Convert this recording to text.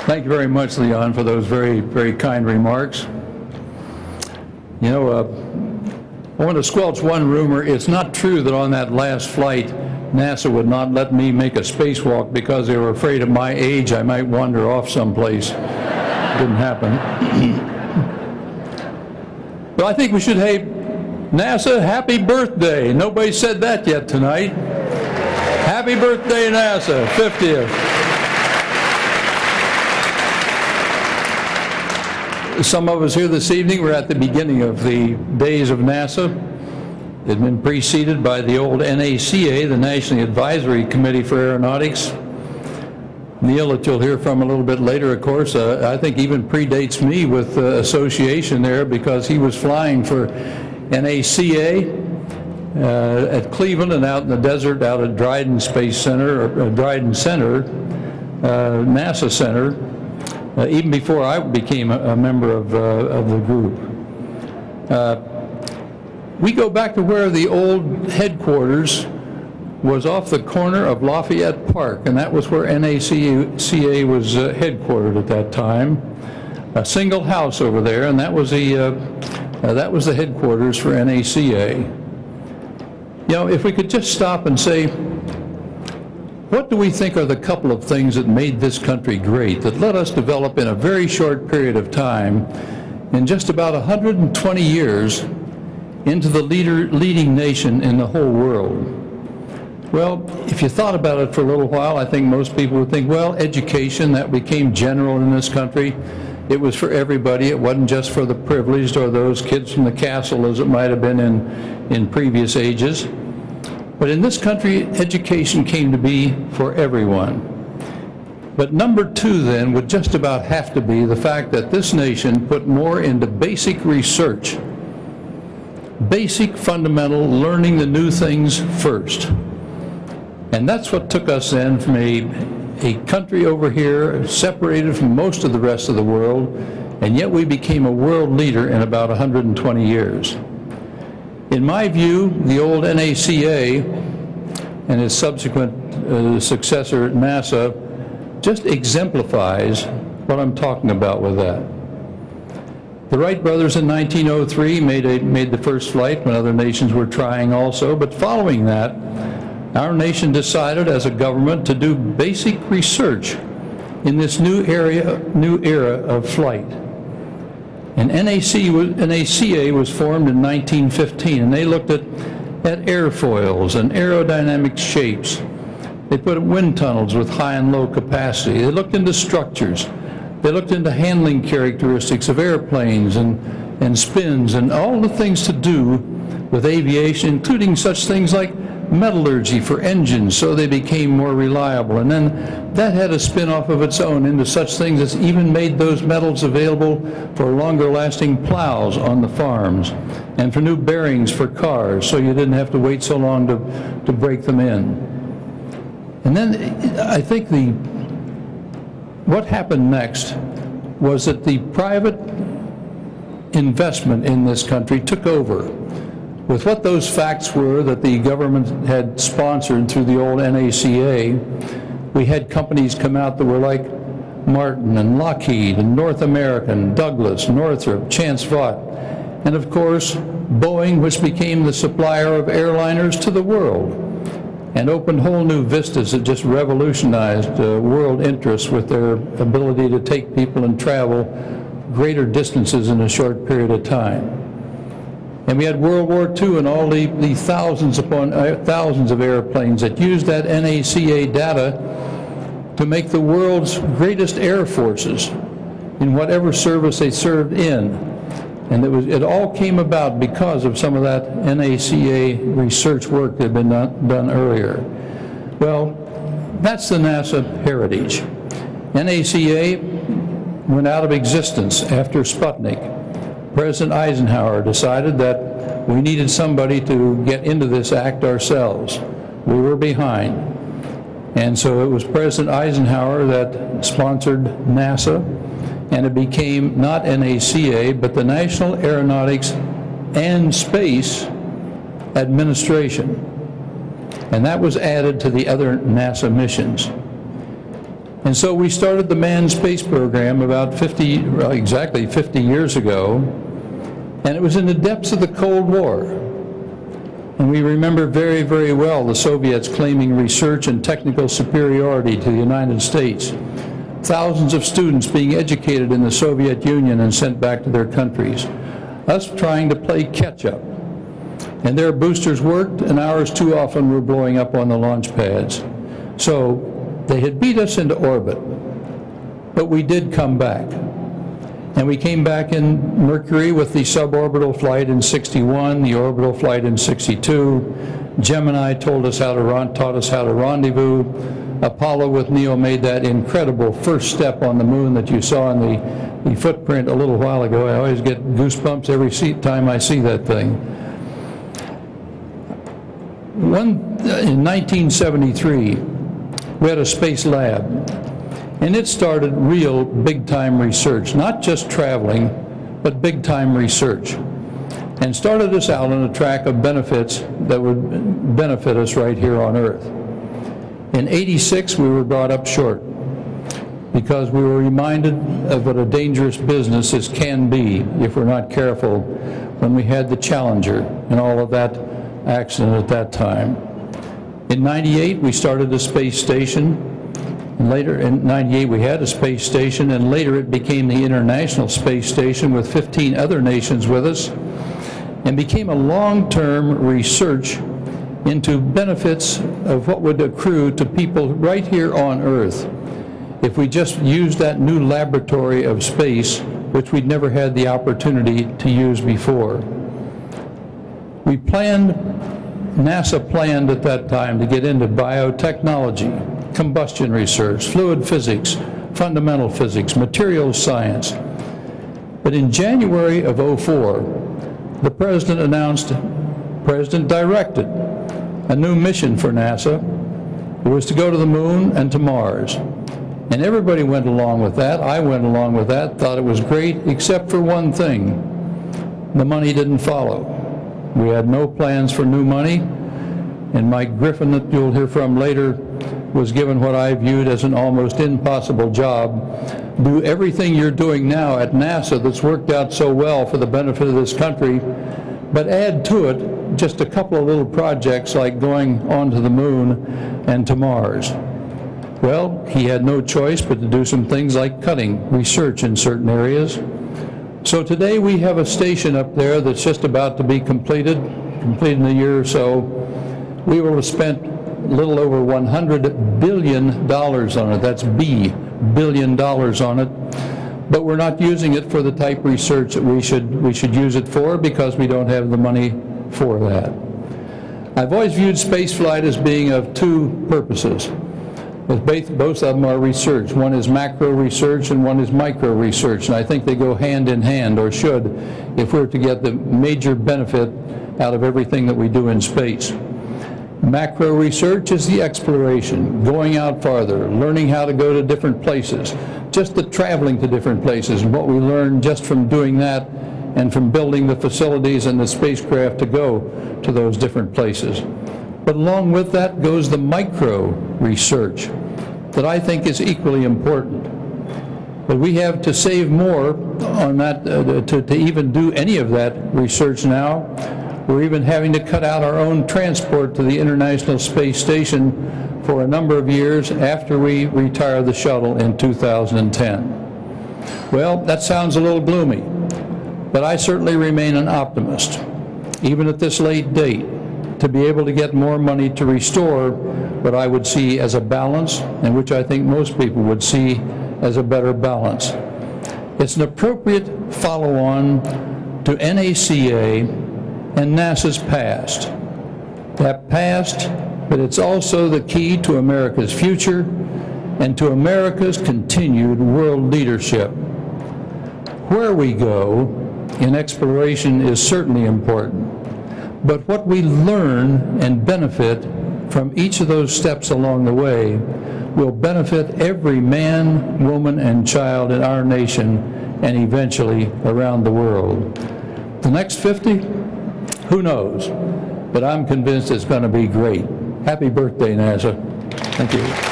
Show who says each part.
Speaker 1: Thank you very much, Leon, for those very, very kind remarks. You know, I want to squelch one rumor. It's not true that on that last flight, NASA would not let me make a spacewalk because they were afraid at my age I might wander off someplace. Didn't happen. But I think we should say, NASA, happy birthday. Nobody said that yet tonight. Happy birthday, NASA, 50th. Some of us here this evening were at the beginning of the days of NASA. It had been preceded by the old NACA, the National Advisory Committee for Aeronautics. Neil, that you'll hear from a little bit later, of course, I think even predates me with association there because he was flying for NACA at Cleveland and out in the desert, out at Dryden Space Center, or Dryden Center, NASA Center, even before I became a member of the group. We go back to where the old headquarters was off the corner of Lafayette Park, and that was where NACA was headquartered at that time. A single house over there, and that was the headquarters for NACA. You know, if we could just stop and say, what do we think are the couple of things that made this country great, that let us develop in a very short period of time, in just about 120 years, into the leading nation in the whole world? Well, if you thought about it for a little while, I think most people would think, well, education, that became general in this country. It was for everybody. It wasn't just for the privileged or those kids from the castle as it might have been in previous ages. But in this country, education came to be for everyone. But number two then would just about have to be the fact that this nation put more into basic research, basic fundamental learning the new things first. And that's what took us then from a country over here separated from most of the rest of the world, and yet we became a world leader in about 120 years. In my view, the old NACA and its subsequent successor at NASA just exemplifies what I'm talking about with that. The Wright brothers in 1903 made the first flight when other nations were trying also, but following that, our nation decided as a government to do basic research in this new era of flight. And NACA was formed in 1915, and they looked at airfoils and aerodynamic shapes. They put wind tunnels with high and low capacity. They looked into structures. They looked into handling characteristics of airplanes and spins and all the things to do with aviation, including such things like metallurgy for engines, so they became more reliable. And then that had a spin-off of its own into such things as even made those metals available for longer-lasting plows on the farms and for new bearings for cars, so you didn't have to wait so long to break them in. And then I think what happened next was that the private investment in this country took over with what those facts were that the government had sponsored through the old NACA. We had companies come out that were like Martin and Lockheed and North American, Douglas, Northrop, Chance Vought, and of course Boeing, which became the supplier of airliners to the world and opened whole new vistas that just revolutionized world interests with their ability to take people and travel greater distances in a short period of time. And we had World War II and all the thousands upon thousands of airplanes that used that NACA data to make the world's greatest air forces in whatever service they served in. And it all came about because of some of that NACA research work that had been done earlier. Well, that's the NASA heritage. NACA went out of existence after Sputnik. President Eisenhower decided that we needed somebody to get into this act ourselves. We were behind. And so it was President Eisenhower that sponsored NASA, and it became not NACA, but the National Aeronautics and Space Administration. And that was added to the other NASA missions. And so we started the manned space program about exactly 50 years ago, and it was in the depths of the Cold War. And we remember very, very well the Soviets claiming research and technical superiority to the United States. Thousands of students being educated in the Soviet Union and sent back to their countries. Us trying to play catch-up. And their boosters worked, and ours too often were blowing up on the launch pads. So they had beat us into orbit, but we did come back. And we came back in Mercury with the suborbital flight in '61, the orbital flight in '62. Gemini taught us how to rendezvous. Apollo with Neil made that incredible first step on the moon that you saw in the footprint a little while ago. I always get goosebumps every time I see that thing. In 1973, we had a space lab, and it started real big-time research, not just traveling, but big-time research, and started us out on a track of benefits that would benefit us right here on Earth. In '86, we were brought up short because we were reminded of what a dangerous business this can be if we're not careful when we had the Challenger and all of that accident at that time. In '98, we started a space station, and later in '98 we had a space station, and later it became the International Space Station with 15 other nations with us, and became a long-term research into benefits of what would accrue to people right here on Earth if we just used that new laboratory of space, which we'd never had the opportunity to use before. NASA planned at that time to get into biotechnology, combustion research, fluid physics, fundamental physics, materials science. But in January of '04, the President directed a new mission for NASA. It was to go to the moon and to Mars. And everybody went along with that. I went along with that, thought it was great, except for one thing. The money didn't follow. We had no plans for new money, and Mike Griffin, that you'll hear from later, was given what I viewed as an almost impossible job. Do everything you're doing now at NASA that's worked out so well for the benefit of this country, but add to it just a couple of little projects like going onto the moon and to Mars. Well, he had no choice but to do some things like cutting research in certain areas. So today we have a station up there that's just about to be completed in a year or so. We will have spent a little over $100 billion on it. That's billion dollars on it. But we're not using it for the type of research that we should use it for, because we don't have the money for that. I've always viewed spaceflight as being of two purposes. Both of them are research. One is macro research and one is micro research, and I think they go hand in hand, or should, if we're to get the major benefit out of everything that we do in space. Macro research is the exploration, going out farther, learning how to go to different places, just the traveling to different places, and what we learn just from doing that and from building the facilities and the spacecraft to go to those different places. But along with that goes the micro research that I think is equally important. But we have to save more on that to even do any of that research now. We're even having to cut out our own transport to the International Space Station for a number of years after we retire the shuttle in 2010. Well, that sounds a little gloomy, but I certainly remain an optimist, even at this late date, to be able to get more money to restore what I would see as a balance, and which I think most people would see as a better balance. It's an appropriate follow-on to NACA and NASA's past. That past, but it's also the key to America's future and to America's continued world leadership. Where we go in exploration is certainly important, but what we learn and benefit from each of those steps along the way will benefit every man, woman, and child in our nation and eventually around the world. The next 50? Who knows? But I'm convinced it's going to be great. Happy birthday, NASA. Thank you.